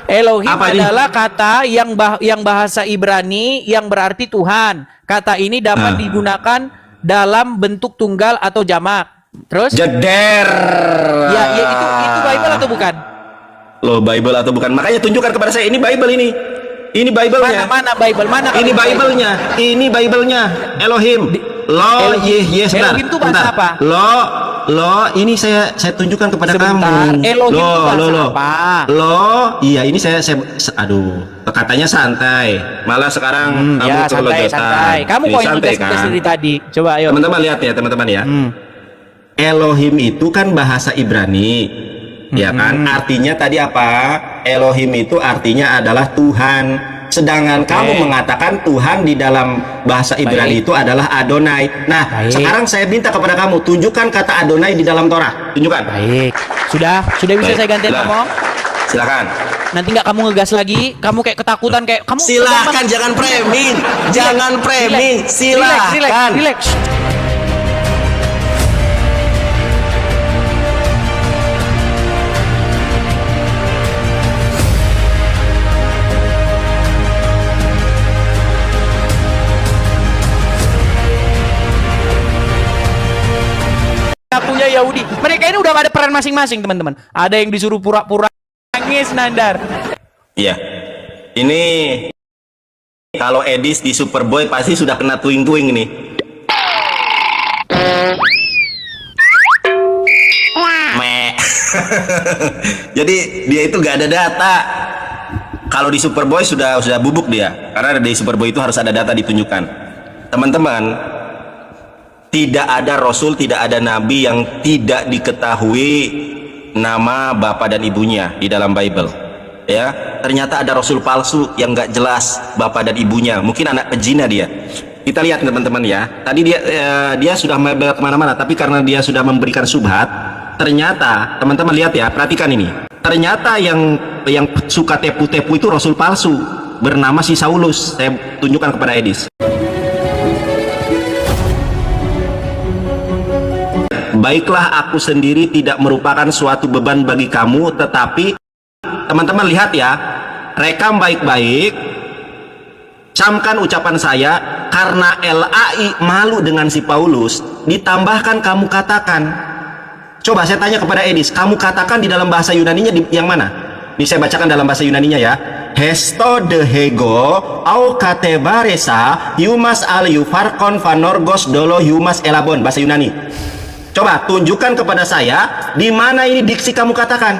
Elohim Apa ini? adalah kata yang bahasa Ibrani yang berarti Tuhan. Kata ini dapat digunakan dalam bentuk tunggal atau jamak. Terus? Jeder. Ya, itu Bible atau bukan? Loh, Bible atau bukan? Makanya tunjukkan kepada saya, ini Bible ini. Ini Bible-nya. Mana Bible? Mana? Ini Bible-nya. Ini Bible-nya. Elohim. Lo, yes, bentar. Elohim itu bahasa apa? Lo, ini saya tunjukkan kepada Sebentar. kamu. Elohim itu bahasa apa? Iya, ini aduh, katanya santai. Malah sekarang kamu Ya, santai. Kamu kok yang santai ngegas dari tadi? Coba ayo. Teman-teman lihat ya, teman-teman ya. Elohim itu kan bahasa Ibrani, ya kan? Artinya tadi apa? Elohim itu artinya adalah Tuhan. Sedangkan kamu mengatakan Tuhan di dalam bahasa Ibrani itu adalah Adonai. Nah, sekarang saya minta kepada kamu, tunjukkan kata Adonai di dalam Torah. Tunjukkan. Baik. Sudah bisa saya ganti ngomong? Silakan. Nanti nggak kamu ngegas lagi, kamu kayak ketakutan kayak kamu. Silakan, jangan framing. Jangan framing. Silakan. Relax. Punya Yahudi, mereka ini udah ada peran masing-masing, teman-teman. Ada yang disuruh pura-pura nangis, Nandar. Iya, ini kalau Edis di Superboy pasti sudah kena tuing-tuing nih. Meh. Jadi dia itu gak ada data. Kalau di Superboy sudah bubuk dia, karena di Superboy itu harus ada data ditunjukkan. Teman-teman, tidak ada rasul, tidak ada nabi yang tidak diketahui nama bapak dan ibunya di dalam Bible. Ya, ternyata ada rasul palsu yang nggak jelas bapak dan ibunya. Mungkin anak pezina dia. Kita lihat teman-teman ya. Tadi dia sudah melebar kemana-mana, tapi karena dia sudah memberikan subhat, ternyata teman-teman lihat ya, perhatikan ini. Ternyata yang suka tepu-tepu itu rasul palsu bernama si Saulus. Saya tunjukkan kepada Edis. Baiklah, aku sendiri tidak merupakan suatu beban bagi kamu, tetapi teman-teman lihat ya, rekam baik-baik, camkan ucapan saya, karena LAI malu dengan si Paulus, ditambahkan kamu katakan. Coba saya tanya kepada Edis, kamu katakan di dalam bahasa Yunaninya yang mana? Ini saya bacakan dalam bahasa Yunaninya ya. Hesto de hego au katebaresa yumas al yufarkon vanorgos dolo yumas elabon, bahasa Yunani. Coba tunjukkan kepada saya di mana ini diksi kamu katakan.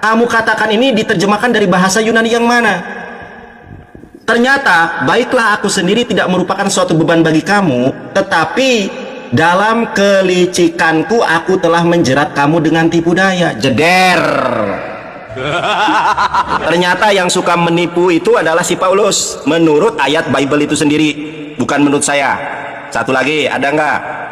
Kamu katakan ini diterjemahkan dari bahasa Yunani yang mana? Ternyata, baiklah aku sendiri tidak merupakan suatu beban bagi kamu, tetapi dalam kelicikanku aku telah menjerat kamu dengan tipu daya. Jeder. Ternyata yang suka menipu itu adalah si Paulus, menurut ayat Bible itu sendiri, bukan menurut saya. Satu lagi, ada nggak?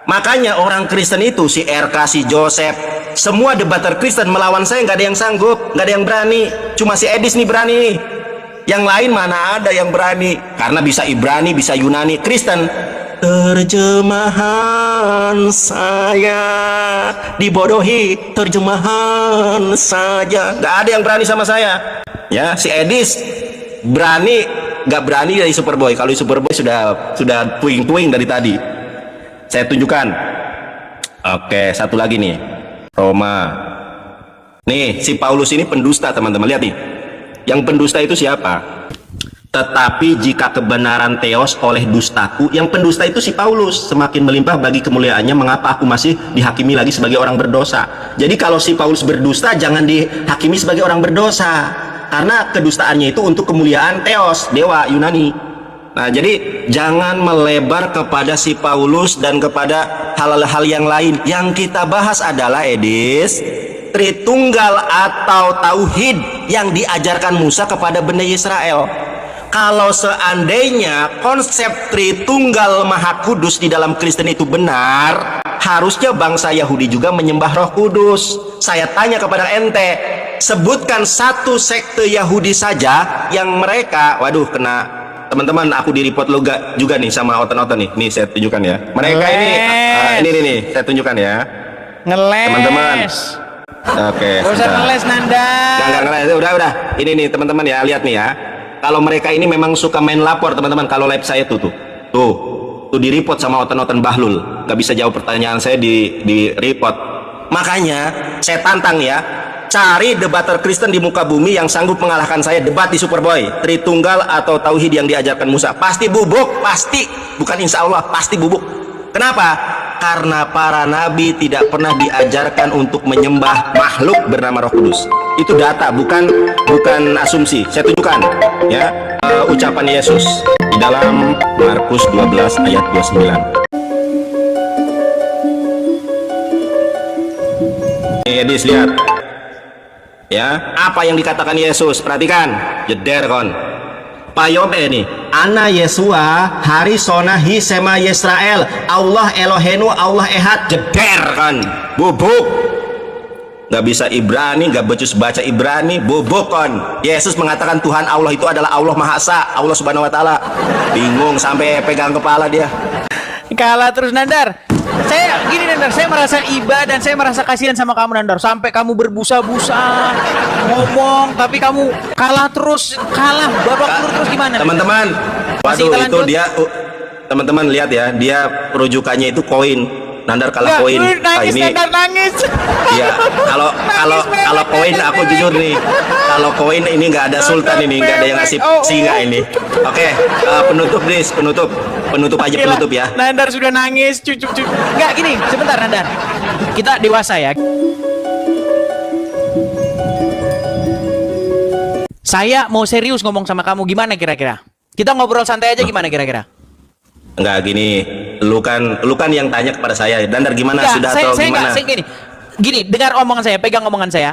Makanya orang Kristen itu, si RK, si Joseph, semua debater Kristen melawan saya nggak ada yang sanggup, nggak ada yang berani. Cuma si Edis nih berani nih. Yang lain mana ada yang berani? Karena bisa Ibrani, bisa Yunani. Kristen, terjemahan saya dibodohi, terjemahan saja. Nggak ada yang berani sama saya. Ya, si Edis berani, nggak berani dari Superboy. Kalau di Superboy sudah puing-puing dari tadi. Saya tunjukkan. Oke, satu lagi nih. Roma. Nih, si Paulus ini pendusta, teman-teman. Lihat nih. Yang pendusta itu siapa? Tetapi jika kebenaran teos oleh dustaku, yang pendusta itu si Paulus, semakin melimpah bagi kemuliaannya, mengapa aku masih dihakimi lagi sebagai orang berdosa? Jadi kalau si Paulus berdusta, jangan dihakimi sebagai orang berdosa. Karena kedustaannya itu untuk kemuliaan teos, dewa Yunani. Nah, jadi jangan melebar kepada si Paulus dan kepada hal-hal yang lain. Yang kita bahas adalah Edis, Tritunggal atau Tauhid yang diajarkan Musa kepada Bani Israel. Kalau seandainya konsep Tritunggal Maha Kudus di dalam Kristen itu benar, harusnya bangsa Yahudi juga menyembah Roh Kudus. Saya tanya kepada ente, sebutkan satu sekte Yahudi saja yang mereka, waduh kena. Teman-teman, aku di report juga nih sama oton-oton nih. Nih saya tunjukkan ya. Mereka ini saya tunjukkan ya. Ngeles. Teman-teman, Oke. Gak usah sebentar. ngeles Nandar. Enggak ngeles. Udah. Ini nih teman-teman ya, lihat nih ya. Kalau mereka ini memang suka main lapor teman-teman, kalau live saya tuh di report sama Oten Bahlul, nggak bisa jawab pertanyaan saya di report. Makanya saya tantang ya, cari debater Kristen di muka bumi yang sanggup mengalahkan saya debat di Superboy, Tritunggal atau Tauhid yang diajarkan Musa. Pasti bubuk, pasti. Bukan insya Allah, pasti bubuk. Kenapa? Karena para nabi tidak pernah diajarkan untuk menyembah makhluk bernama Roh Kudus. Itu data, bukan asumsi. Saya tunjukkan ya, ucapan Yesus di dalam Markus 12 ayat 29. Edis, lihat ya, apa yang dikatakan Yesus, perhatikan, jeder kon payom ini Ana Yesua hari sonahi sema Yisrael Allah Elohenu Allah Ehad, jeder kan, bubuk. Nggak bisa Ibrani, nggak becus baca Ibrani, bubuk kon. Yesus mengatakan Tuhan Allah itu adalah Allah Maha Esa, Allah Subhanahu Wa Taala. Bingung sampai pegang kepala dia. Kalah terus Nandar. Saya gini Nandar, saya merasa iba dan saya merasa kasihan sama kamu Nandar. Sampai kamu berbusa-busa ngomong, tapi kamu kalah terus, babak belur terus gimana? Teman-teman, Masih waduh kita itu lanjut? dia, teman-teman lihat ya, dia rujukannya itu koin. Nandar kalah Nggak, koin. nangis, Nandar nangis. Iya, kalau koin aku jujur nih, kalau koin ini nggak ada sultan ini, nggak ada yang ngasih singa ini. Oke, penutup Dis, penutup aja, Gila, penutup ya. Nandar sudah nangis, cucu. Enggak gini, sebentar Nandar. Kita dewasa ya. Saya mau serius ngomong sama kamu, gimana kira-kira? Kita ngobrol santai aja gimana kira-kira? Enggak gini, lu kan yang tanya kepada saya, Dandar gimana Enggak, sudah saya atau gimana? enggak, saya gini, dengar omongan saya, pegang omongan saya.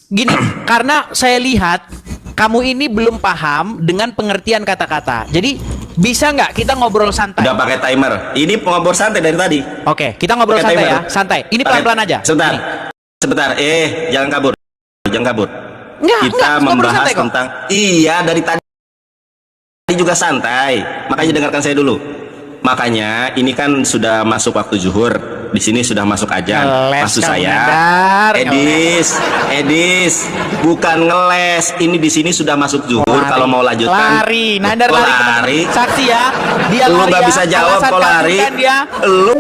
Gini, karena saya lihat kamu ini belum paham dengan pengertian kata-kata. Jadi bisa nggak kita ngobrol santai? Udah pakai timer. Ini ngobrol santai dari tadi. Oke, kita ngobrol Pakai santai timer. ya, santai. Ini pelan-pelan aja. Sebentar. Gini. Sebentar. Jangan kabur. Jangan kabur. Enggak, Kita ngobrol membahas santai kok. tentang iya dari tadi juga santai. Makanya dengarkan saya dulu. Makanya ini kan sudah masuk waktu zuhur. Di sini sudah masuk ajan. Ngeles Maksud kamu, saya, Nandar, Edis, bukan ngeles. Ini di sini sudah masuk zuhur. Kalau mau lanjutkan, lari, Nandar kok lari. lari. Saksi ya, dia Lu lari nggak ya. bisa jawab Alasan kok kamu lari. kan dia. Lu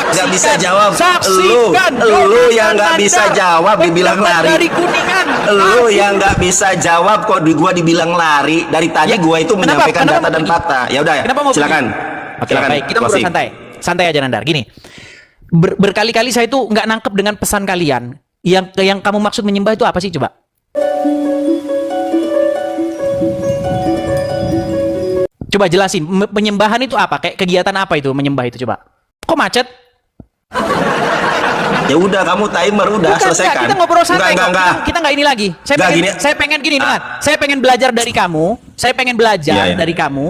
nggak bisa jawab. Saksikan. Lu yang nggak bisa jawab dibilang Pendapat lari. dari Kuningan. Lu yang nggak bisa jawab kok gua dibilang lari. Dari tadi Ya, gua itu kenapa? menyampaikan Kenapa data mau dan pergi? fakta. Ya udah, Kenapa mau silakan. pergi? Oke, Silakan. baik, kita ngobrol Closing. santai. Santai aja Nandar. Gini. Berkali-kali saya itu nggak nangkep dengan pesan kalian. Yang kamu maksud menyembah itu apa sih coba? Coba jelasin, penyembahan itu apa? Kayak kegiatan apa itu menyembah itu coba? Kok macet? Ya udah, kamu timer udah Bukan, selesaikan. enggak, kita ngobrol santai kok. Enggak. Kita nggak ini lagi. Enggak, gini. Saya pengen gini, dengar. Saya pengen belajar dari kamu. Saya pengen belajar Iya, iya. dari kamu.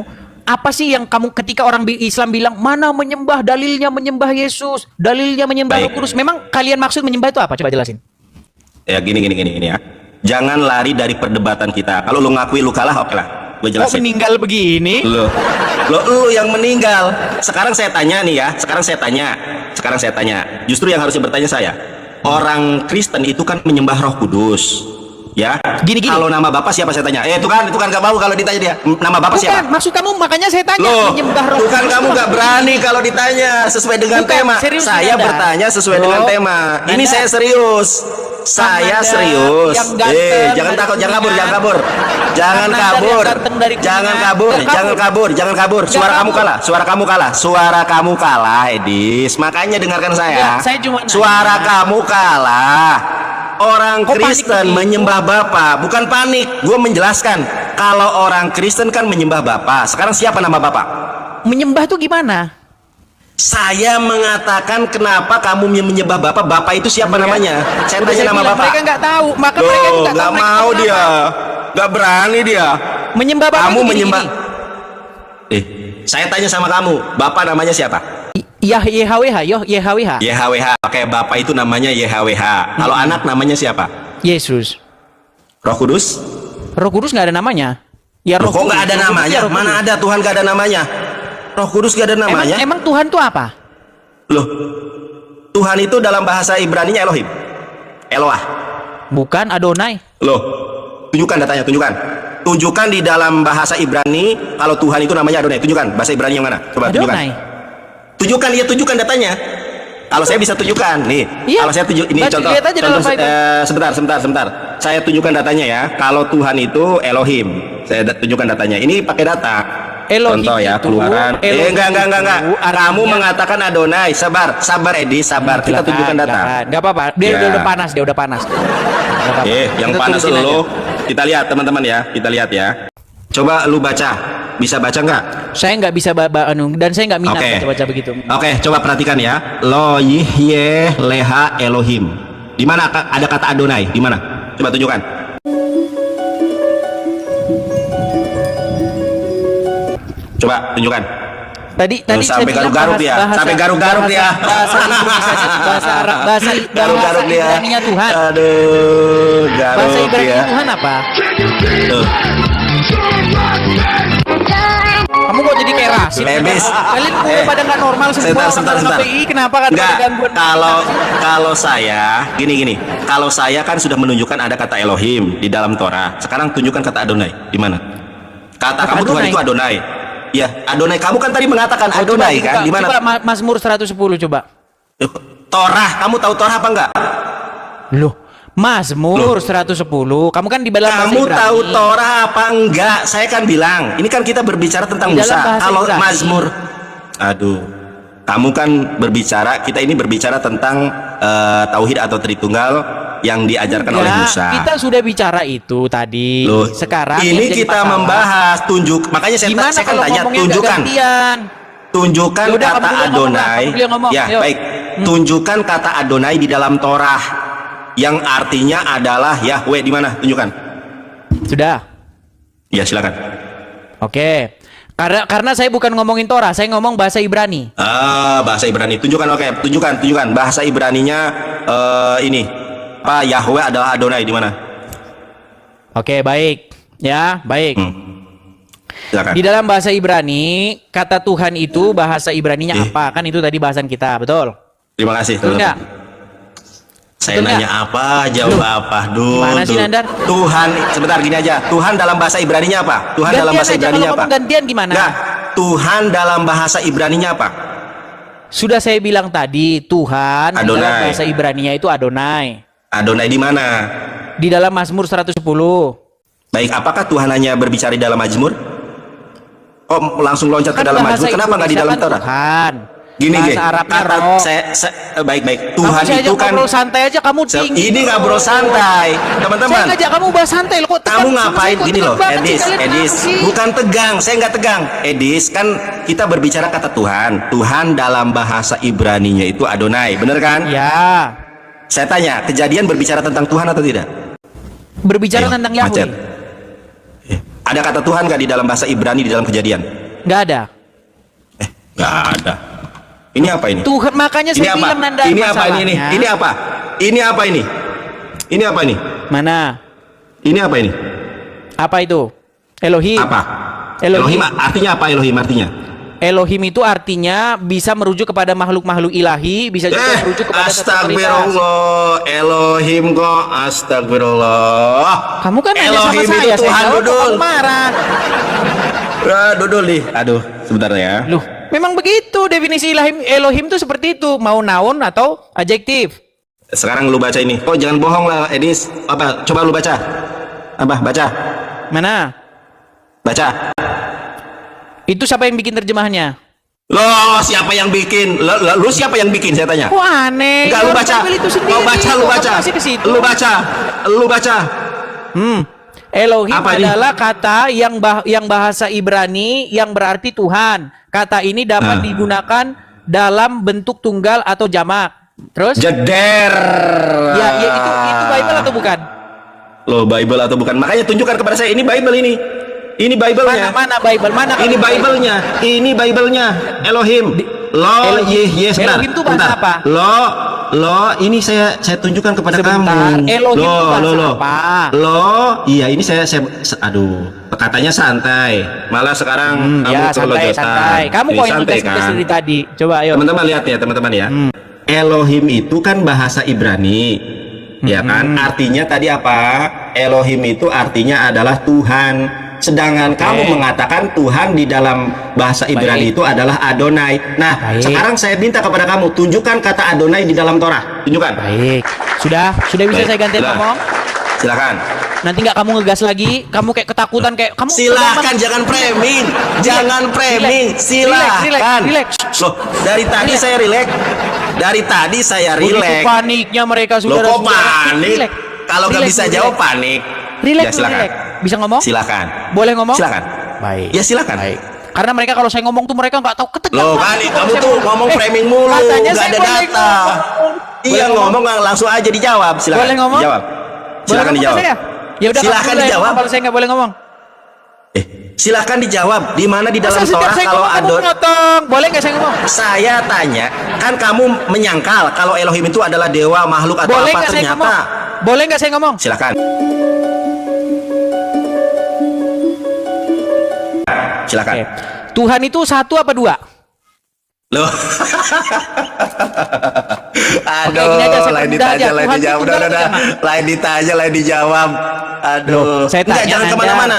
Apa sih yang kamu ketika orang Islam bilang mana menyembah, dalilnya menyembah Yesus, dalilnya menyembah Roh Baik. Kudus. Memang kalian maksud menyembah itu apa? Coba jelasin. Ya gini ya. Jangan lari dari perdebatan kita. Kalau lu ngakui lu kalah, oke lah. Gue Kok jelasin. meninggal begini? Lu yang meninggal. Sekarang saya tanya nih ya. Sekarang saya tanya. Justru yang harusnya bertanya saya. Orang Kristen itu kan menyembah Roh Kudus. Ya. Gini. Kalau nama Bapak siapa saya tanya? Itu kan gak mau kalau ditanya dia. Nama Bapak siapa? Bukan, maksud kamu makanya saya tanya Loh, menyembah Roh bukan Kudus. kamu itu gak maksud berani gini. kalau ditanya sesuai dengan Bukan, tema. serius, Saya Nandar. bertanya sesuai Loh, dengan tema. Ini Nandar. saya serius. Saya Nandar, serius. yang ganteng Jangan dari takut, jangan kabur, Kuningan. jangan kabur. Jangan Nandar kabur. yang ganteng dari Jangan Kuningan. kabur, Nggak jangan kabur, jangan kabur. Nggak Suara kamu kabur. kalah, suara kamu kalah, Edis. Makanya dengarkan saya. Nggak, saya cuma nanya. Suara kamu kalah. Orang Kok panik Kristen begitu? menyembah Bapa, bukan panik. Gue menjelaskan. Kalau orang Kristen kan menyembah Bapa. Sekarang siapa nama Bapak? Menyembah itu gimana? Saya mengatakan kenapa kamu menyembah Bapak? Bapak itu siapa namanya? Saya Udah tanya nama bilang, Bapak. mereka nggak tahu, maka mereka Loh, nggak tahu nggak mereka mau kenapa. dia, nggak berani dia. Menyembah Bapak Kamu itu menyembah. gini. Saya tanya sama kamu, Bapak namanya siapa? YHWH, YHWH. YHWH. Oke, Bapak itu namanya YHWH. Kalau anak namanya siapa? Yesus. Roh Kudus? Roh Kudus nggak ada namanya. Ya Loh, Roh kok Kudus, nggak ada Roh Kudus, namanya? ya Roh Mana Kudus. ada Tuhan nggak ada namanya? Roh Kudus nggak ada namanya? Emang Tuhan tuh apa? Loh, Tuhan itu dalam bahasa Ibrani-nya Elohim. Eloah. Bukan Adonai. Loh, tunjukkan datanya, tunjukkan. Tunjukkan di dalam bahasa Ibrani kalau Tuhan itu namanya Adonai. Tunjukkan bahasa Ibrani yang mana? Coba tunjukkan. Adonai. Tunjukkan, lihat, tunjukkan datanya. Kalau saya bisa tunjukkan nih. Iya. Kalau saya tunjuk ini Berarti contoh. lihat aja dalam Bible. Sebentar. Saya tunjukkan datanya ya. Kalau Tuhan itu Elohim, saya tunjukkan datanya. Ini pakai data. Elohim Contoh ya, itu, keluaran. Elohim Enggak. itu Kamu artinya- mengatakan Adonai. Sabar Edi, sabar. Kita tunjukkan data. Gak apa-apa. Dia Ya. udah panas, dia udah panas. Nggak apa-apa. Yang Kita panas tulisin lo. aja. Kita lihat teman-teman ya. Kita lihat ya. Coba lu baca. Bisa baca nggak? Saya nggak bisa dan saya nggak minat Oke. baca-baca begitu. Oke, coba perhatikan ya. Lo yihye leha Elohim. Di mana ada kata Adonai? Di mana? Coba tunjukkan. Coba tunjukkan. Tadi Sampai saya bilang garuk-garuk dia. Sampai garuk-garuk dia. Bahasa Indonesia, bahasa Arab, bahasa Garuk-garuk dia. Ibraninya Tuhan. Aduh, garuk Bahasa Ibrani dia. Tuhan apa? Tuh. Kamu kok jadi kayak rasis? Lebis. Kalian udah pada nggak normal semua. Sebentar. Orang KPI, kenapa kan Enggak, pada gangguan? kalau saya gini. Kalau saya kan sudah menunjukkan ada kata Elohim di dalam Torah. Sekarang tunjukkan kata Adonai. Di mana? Kata kamu Tuhan Adonai? itu Adonai. Ya, Adonai. Kamu kan tadi mengatakan Adonai kan? Di mana? Coba Mazmur 110 coba. Torah. Kamu tahu Torah apa enggak? Loh, Mazmur 110. Kamu kan di dalam bahasa Kamu Ibrani. tahu Torah apa enggak? Saya kan bilang, ini kan kita berbicara tentang Di dalam Musa. bahasa Kalau Ibrani. Mazmur, aduh, kamu kan berbicara, kita ini berbicara tentang tauhid atau Tritunggal yang diajarkan oleh Enggak, Musa. kita sudah bicara itu tadi. Loh, Sekarang ini yang jadi kita masalah, membahas makanya saya gimana kan kalau tanya, ngomongnya tunjukkan gantian? Yaudah, kata kamu dulu yang ngomong, Adonai. kamu dulu yang ngomong, Ya, yuk. baik. Tunjukkan kata Adonai di dalam Torah yang artinya adalah Yahweh. Di mana? Tunjukkan. Sudah. Ya, silakan. Oke. Karena saya bukan ngomongin Torah, saya ngomong bahasa Ibrani. Bahasa Ibrani. Tunjukkan, oke. Tunjukkan. Bahasa Ibraninya ini. Apa Yahweh adalah Adonai di mana? Oke, baik. Ya, baik. Silakan. Di dalam bahasa Ibrani, kata Tuhan itu bahasa Ibraninya apa? Kan itu tadi bahasan kita, betul? Terima kasih. Betul nggak? Saya Betul nanya apa, jawab apa? Gimana sih, Nandar? Tuhan, sebentar gini aja. Tuhan dalam bahasa Ibraninya apa? Tuhan dalam bahasa aja, Ibraninya kalau apa? ngomong gantian gimana? Nggak. Tuhan dalam bahasa Ibraninya apa? Sudah saya bilang tadi, Tuhan di dalam Adonai. bahasa Ibraninya itu Adonai. Adonai di mana? Di dalam Mazmur 110. Baik, apakah Tuhan hanya berbicara di dalam Mazmur? Oh, langsung loncat ke dalam bahasa Mazmur. Kenapa nggak di Indonesia dalam kan Torah? Tuhan. Gini, bahasa Arabnya kata roh. baik. Kamu Tuhan saya itu ajak kan ngobrol santai aja, kamu tinggi. ini ngobrol santai, Saya teman-teman. ngajak kamu bahas santai loh. Kok tegang Kamu sama ngapain saya, kok gini tegang loh, banget sih Edis, kalian, Edis. kenapa sih? Bukan tegang, saya nggak tegang. Edis, kan kita berbicara kata Tuhan. Tuhan dalam bahasa Ibraninya itu Adonai, bener kan? Ya, Saya tanya, Kejadian berbicara tentang Tuhan atau tidak? berbicara Ayo, tentang macet. Yahweh. Ada kata Tuhan nggak di dalam bahasa Ibrani di dalam Kejadian? Nggak ada. Nggak ada. Ini apa ini? Tuhan, makanya Ini saya apa? bilang Nanda, Ini apa ini? masalahnya. Ini apa? Ini apa ini? Ini apa ini? Mana? Ini apa ini? Apa itu? Elohim. Apa? Elohim. Artinya apa Elohim artinya? Elohim itu artinya bisa merujuk kepada makhluk-makhluk ilahi, bisa juga merujuk kepada satu otoritas. Astagfirullah, Elohim kok, astagfirullah. Kamu kan nanya sama Elohim saya, itu Tuhan, jawab, Dudul. kamu marah. Dudul nih. Aduh, sebentar ya. Loh, memang begitu definisi Elohim itu seperti itu, mau noun atau adjektif. Sekarang lu baca ini. Oh, jangan bohong lah, Edis. Apa? Coba lu baca. Apa? Baca. Mana? Baca. Itu siapa yang bikin terjemahnya? Loh, siapa yang bikin? Lu siapa yang bikin? Saya tanya. Kok aneh? Enggak, lu Orang baca. Bible itu sendiri. Mau baca, lu Kok baca. kamu masih ke situ? Lu baca. Lu baca. Elohim Apa ini? adalah kata yang bahasa Ibrani yang berarti Tuhan. Kata ini dapat digunakan dalam bentuk tunggal atau jamak. Terus? Jeder. Ya, itu Bible atau bukan? Loh, Bible atau bukan? Makanya tunjukkan kepada saya. Ini Bible ini. Ini Bible-nya. Mana Bible? Mana? Ini Bible-nya. Ini Bible-nya. Elohim. Lo Elohim. yes, bentar. Elohim itu bahasa Bentar. apa? Lo ini saya tunjukkan kepada Sebentar, kamu. Elohim itu bahasa apa? Iya ini aduh, katanya santai. Malah sekarang kamu Ya, santai, kelojotan. santai. Kamu kok yang Santai, ngegas dari tadi. Coba ayo. Teman-teman lihat ya, teman-teman ya. Elohim itu kan bahasa Ibrani. Ya kan? Artinya tadi apa? Elohim itu artinya adalah Tuhan. Sedangkan kamu mengatakan Tuhan di dalam bahasa Ibrani itu adalah Adonai. Nah, sekarang saya minta kepada kamu tunjukkan kata Adonai di dalam Torah. Tunjukkan. Baik. Sudah bisa saya ganti ngomong? Silakan. Nanti nggak kamu ngegas lagi, kamu kayak ketakutan kayak kamu. Silakan, jangan framing. Jangan framing. Silakan. Relax. Loh, dari tadi saya relax. Dari tadi saya Begitu relax. paniknya mereka sudah. Loh, kok panik? Kalau nggak bisa jawab panik. Relax, Ya, silakan. relax. Bisa ngomong? Silakan. Boleh ngomong? Silakan. Baik. Ya silakan. Baik. Karena mereka kalau saya ngomong tuh mereka nggak tahu ketegangan. Loh kan kamu tuh ngomong framing mulu, katanya nggak saya ada boleh data. Iya ngomong langsung aja dijawab. Silakan. Boleh ngomong? Jawab. Boleh Silakan ngomong ke dijawab. saya? Ya udah Silakan kamu boleh dijawab. ngomong kalau saya nggak boleh ngomong. Silakan dijawab. Di mana di dalam Masa setiap Torah saya kalau ngomong, kamu Adon? potong? Boleh nggak saya ngomong? Saya tanya, kan kamu menyangkal kalau Elohim itu adalah dewa, makhluk atau Boleh apa nggak saya ternyata? ngomong? Boleh nggak saya ngomong? Silakan. Silakan. Oke. Tuhan itu satu apa dua? Loh. Aduh, gini aja, saya lain permudah ditanya, aja. lain Tuhan dijawab. itu tunggal Udah. atau jangan? Lain ditanya, lain dijawab. Aduh. Loh, saya Enggak, tanya jangan Anda. kemana-mana.